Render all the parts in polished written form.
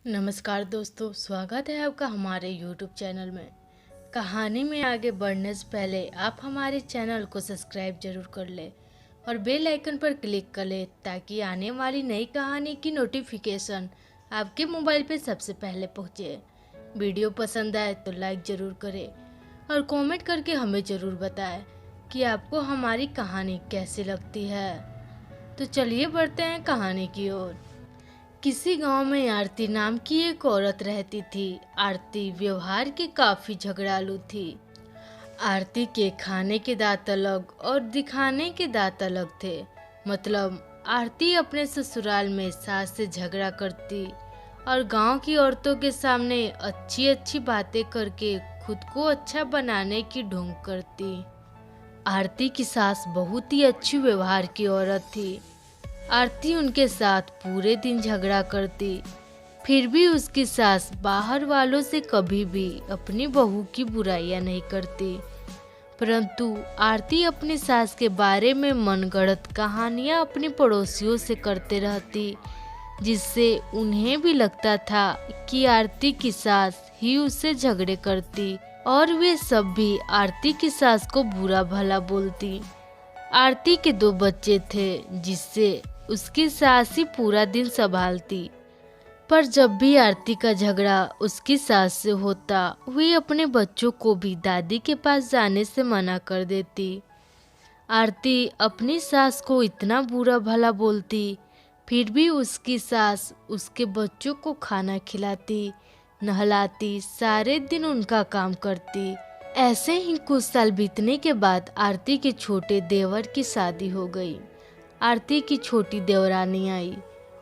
नमस्कार दोस्तों, स्वागत है आपका हमारे YouTube चैनल में। कहानी में आगे बढ़ने से पहले आप हमारे चैनल को सब्सक्राइब जरूर कर लें और बेल आइकन पर क्लिक कर लें ताकि आने वाली नई कहानी की नोटिफिकेशन आपके मोबाइल पे सबसे पहले पहुंचे। वीडियो पसंद आए तो लाइक ज़रूर करें और कमेंट करके हमें ज़रूर बताएं कि आपको हमारी कहानी कैसी लगती है। तो चलिए बढ़ते हैं कहानी की ओर। किसी गांव में आरती नाम की एक औरत रहती थी। आरती व्यवहार की काफी झगड़ालू थी। आरती के खाने के दांत अलग और दिखाने के दांत अलग थे। मतलब आरती अपने ससुराल में सास से झगड़ा करती और गांव की औरतों के सामने अच्छी अच्छी बातें करके खुद को अच्छा बनाने की ढोंग करती। आरती की सास बहुत ही अच्छी व्यवहार की औरत थी। आरती उनके साथ पूरे दिन झगड़ा करती, फिर भी उसकी सास बाहर वालों से कभी भी अपनी बहू की बुराइयां नहीं करती। परंतु आरती अपनी सास के बारे में मनगढ़ंत कहानियां अपने पड़ोसियों से करते रहती, जिससे उन्हें भी लगता था कि आरती की सास ही उससे झगड़े करती और वे सब भी आरती की सास को बुरा भला बोलती। आरती के 2 बच्चे थे जिससे उसकी सास ही पूरा दिन संभालती, पर जब भी आरती का झगड़ा उसकी सास से होता, वे अपने बच्चों को भी दादी के पास जाने से मना कर देती। आरती अपनी सास को इतना बुरा भला बोलती, फिर भी उसकी सास उसके बच्चों को खाना खिलाती, नहलाती, सारे दिन उनका काम करती। ऐसे ही कुछ साल बीतने के बाद आरती के छोटे देवर की शादी हो गई। आरती की छोटी देवरानी आई।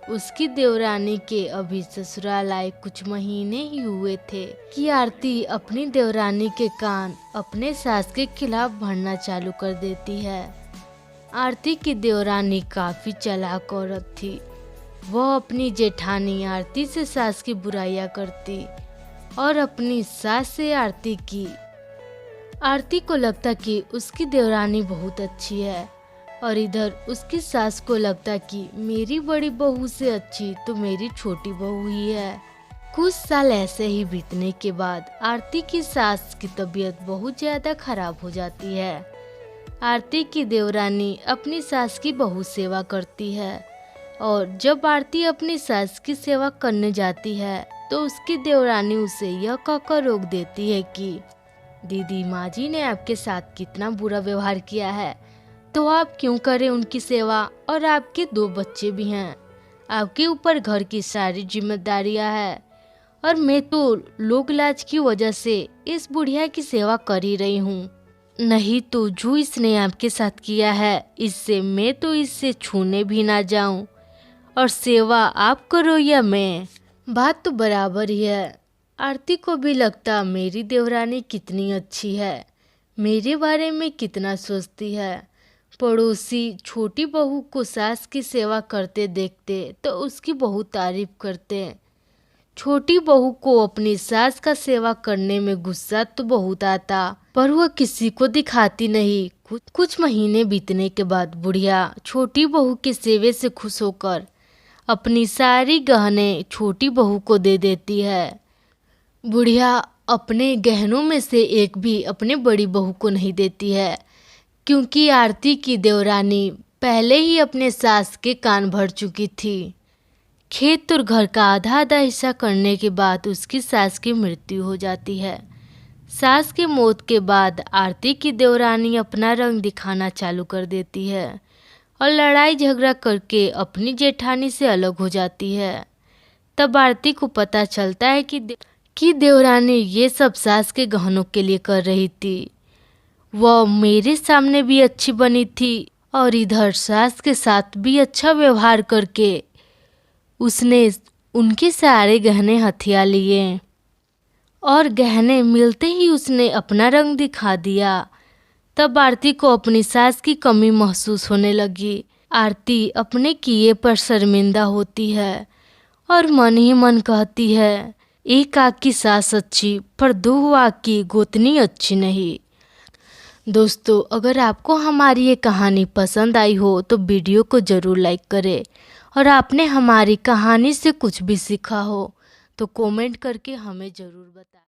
उसकी देवरानी के अभी ससुराल आए कुछ महीने ही हुए थे कि आरती अपनी देवरानी के कान अपने सास के खिलाफ भरना चालू कर देती है। आरती की देवरानी काफी चालाक औरत थी। वह अपनी जेठानी आरती से सास की बुराइयां करती और अपनी सास से आरती की। आरती को लगता कि उसकी देवरानी बहुत अच्छी है और इधर उसकी सास को लगता कि मेरी बड़ी बहू से अच्छी तो मेरी छोटी बहू ही है। कुछ साल ऐसे ही बीतने के बाद आरती की सास की तबीयत बहुत ज्यादा खराब हो जाती है। आरती की देवरानी अपनी सास की बहुत सेवा करती है और जब आरती अपनी सास की सेवा करने जाती है तो उसकी देवरानी उसे यह कहकर रोक देती है कि दीदी माँ जी ने आपके साथ कितना बुरा व्यवहार किया है, तो आप क्यों करें उनकी सेवा, और आपके 2 बच्चे भी हैं। आपके ऊपर घर की सारी जिम्मेदारियां हैं और मैं तो लोक लाज की वजह से इस बुढ़िया की सेवा कर ही रही हूँ। नहीं तो जो इसने आपके साथ किया है इससे मैं तो इससे छूने भी ना जाऊं, और सेवा आप करो या मैं, बात तो बराबर ही है। आरती को भी लगता मेरी देवरानी कितनी अच्छी है, मेरे बारे में कितना सोचती है। पड़ोसी छोटी बहू को सास की सेवा करते देखते तो उसकी बहुत तारीफ करते। छोटी बहू को अपनी सास का सेवा करने में गुस्सा तो बहुत आता, पर वह किसी को दिखाती नहीं। कुछ महीने बीतने के बाद बुढ़िया छोटी बहू के सेवे से खुश होकर अपनी सारी गहने छोटी बहू को दे देती है। बुढ़िया अपने गहनों में से एक भी अपने बड़ी बहू को नहीं देती है, क्योंकि आरती की देवरानी पहले ही अपने सास के कान भर चुकी थी। खेत और घर का आधा आधा हिस्सा करने के बाद उसकी सास की मृत्यु हो जाती है। सास के मौत के बाद आरती की देवरानी अपना रंग दिखाना चालू कर देती है और लड़ाई झगड़ा करके अपनी जेठानी से अलग हो जाती है। तब आरती को पता चलता है कि देवरानी ये सब सास के गहनों के लिए कर रही थी। वह मेरे सामने भी अच्छी बनी थी और इधर सास के साथ भी अच्छा व्यवहार करके उसने उनके सारे गहने हथिया लिए और गहने मिलते ही उसने अपना रंग दिखा दिया। तब आरती को अपनी सास की कमी महसूस होने लगी। आरती अपने किए पर शर्मिंदा होती है और मन ही मन कहती है, एक आँख की सास अच्छी पर 2 आँख की गोतनी अच्छी नहीं। दोस्तों, अगर आपको हमारी ये कहानी पसंद आई हो तो वीडियो को ज़रूर लाइक करें और आपने हमारी कहानी से कुछ भी सीखा हो तो कमेंट करके हमें ज़रूर बताएं।